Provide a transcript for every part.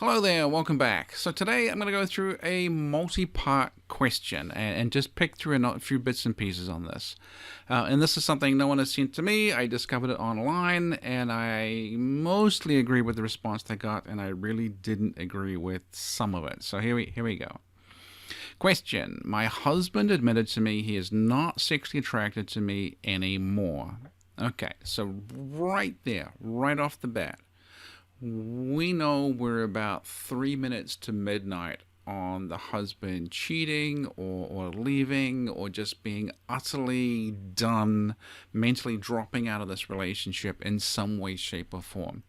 Hello there, welcome back. So today I'm going to go through a multi-part question and just pick through a few bits and pieces on this. And this is something no one has sent to me. I discovered it online and I mostly agree with the response they got, and I really didn't agree with some of it. So here we go. Question. My husband admitted to me he is not sexually attracted to me anymore. Okay, so right there, right off the bat, we know we're about 3 minutes to midnight on the husband cheating or leaving or just being utterly done, mentally dropping out of this relationship in some way, shape, or form.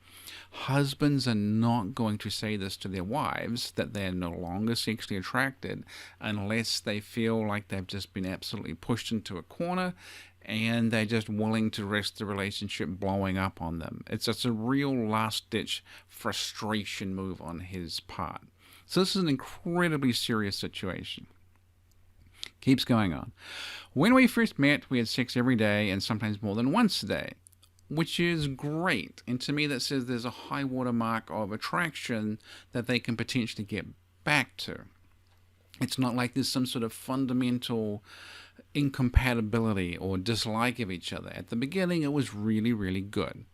Husbands are not going to say this to their wives, that they're no longer sexually attracted, unless they feel like they've just been absolutely pushed into a corner and they're just willing to risk the relationship blowing up on them. It's just a real last-ditch frustration move on his part. So this is an incredibly serious situation. Keeps going on. When we first met, we had sex every day and sometimes more than once a day, which is great. And to me, that says there's a high water mark of attraction that they can potentially get back to. It's not like there's some sort of fundamental incompatibility or dislike of each other. At the beginning, it was really, really good.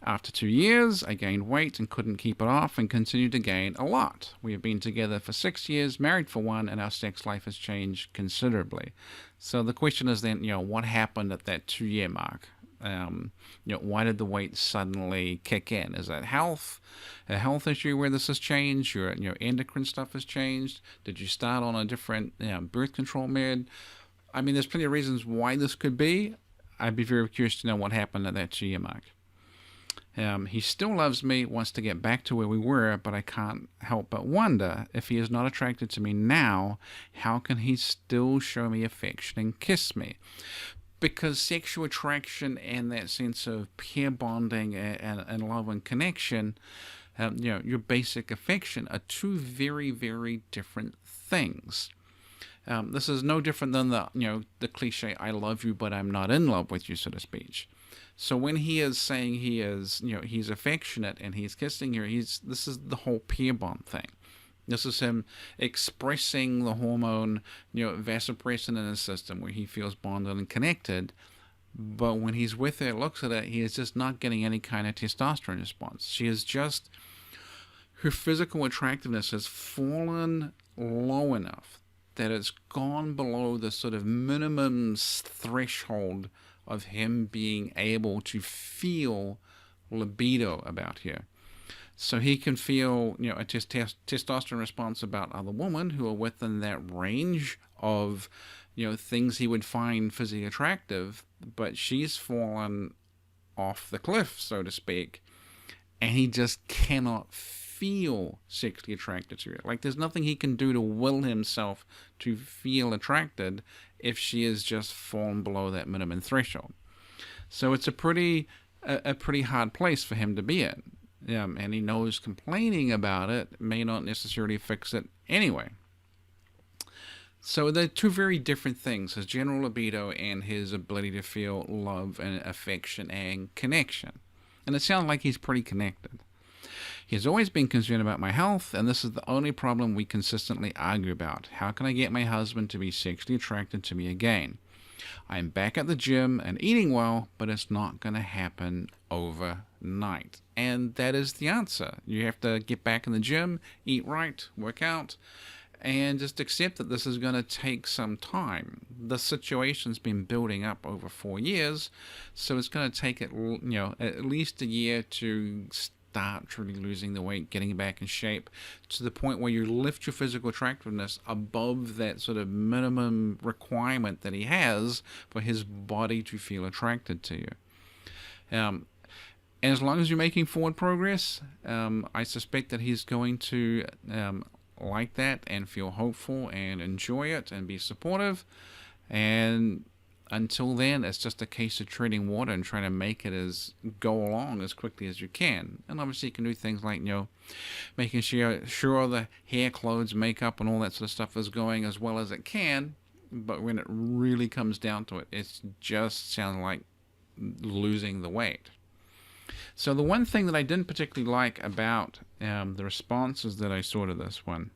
After 2 years, I gained weight and couldn't keep it off and continued to gain a lot. We have been together for 6 years, married for 1, and our sex life has changed considerably. So the question is then, what happened at that 2-year mark? Why did the weight suddenly kick in? Is that a health issue where this has changed? Your endocrine stuff has changed? Did you start on a different birth control med? I mean, there's plenty of reasons why this could be. I'd be very curious to know what happened at that 2-year mark. He still loves me, wants to get back to where we were, but I can't help but wonder, if he is not attracted to me now, how can he still show me affection and kiss me? Because sexual attraction and that sense of pair bonding and love and connection, your basic affection, are two very, very different things. This is no different than the cliche, I love you, but I'm not in love with you, so to speak. So when he is saying he's affectionate and he's kissing her, this is the whole pair bond thing. This is him expressing the hormone, vasopressin in his system, where he feels bonded and connected. But when he's with her, looks at her, he is just not getting any kind of testosterone response. Her physical attractiveness has fallen low enough that it's gone below the sort of minimum threshold of him being able to feel libido about her. So he can feel, a testosterone response about other women who are within that range of, things he would find physically attractive, but she's fallen off the cliff, so to speak, and he just cannot feel sexually attracted to her. Like, there's nothing he can do to will himself to feel attracted if she is just fallen below that minimum threshold. So it's a pretty hard place for him to be in. And he knows complaining about it may not necessarily fix it anyway. So they're two very different things, his general libido and his ability to feel love and affection and connection. And it sounds like he's pretty connected. He has always been concerned about my health, and this is the only problem we consistently argue about. How can I get my husband to be sexually attracted to me again? I'm back at the gym and eating well, but it's not going to happen overnight. And that is the answer. You have to get back in the gym, eat right, work out, and just accept that this is going to take some time. The situation's been building up over 4 years, so it's going to take at least a year to start truly losing the weight, getting back in shape to the point where you lift your physical attractiveness above that sort of minimum requirement that he has for his body to feel attracted to you. And as long as you're making forward progress, I suspect that he's going to like that and feel hopeful and enjoy it and be supportive. And until then, it's just a case of treading water and trying to make it go along as quickly as you can. And obviously you can do things like, making sure the hair, clothes, makeup, and all that sort of stuff is going as well as it can. But when it really comes down to it, it just sounds like losing the weight. So the one thing that I didn't particularly like about the responses that I saw to this one,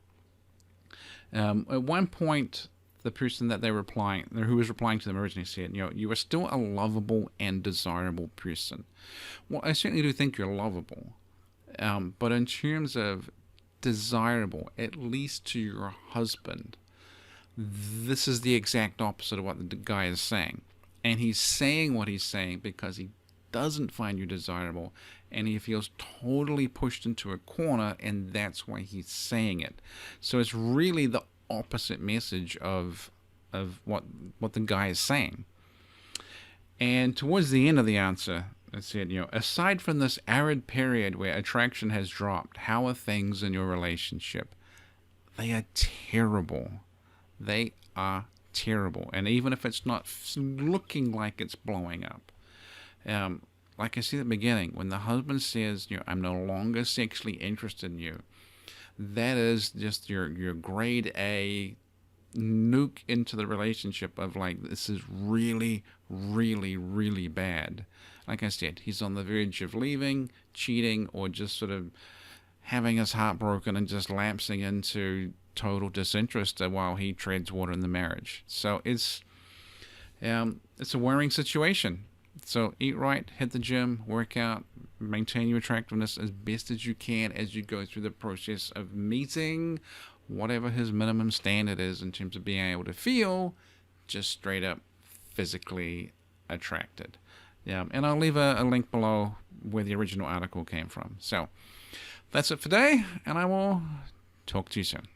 at one point, the person that they were replying, who was replying to them originally, said, you are still a lovable and desirable person. Well, I certainly do think you're lovable, but in terms of desirable, at least to your husband, this is the exact opposite of what the guy is saying. And he's saying what he's saying because he doesn't find you desirable, and he feels totally pushed into a corner, and that's why he's saying it. So it's really the opposite message of what the guy is saying. And towards the end of the answer, it said, aside from this arid period where attraction has dropped, how are things in your relationship? They are terrible. They are terrible. And even if it's not looking like it's blowing up, like I said at the beginning, when the husband says, I'm no longer sexually interested in you, that is just your grade A nuke into the relationship of like, this is really, really, really bad. Like I said, he's on the verge of leaving, cheating, or just sort of having his heart broken and just lapsing into total disinterest while he treads water in the marriage. So it's a worrying situation. So eat right, hit the gym, work out, maintain your attractiveness as best as you can as you go through the process of meeting whatever his minimum standard is in terms of being able to feel just straight up physically attracted. Yeah, and I'll leave a link below where the original article came from. So that's it for today, and I will talk to you soon.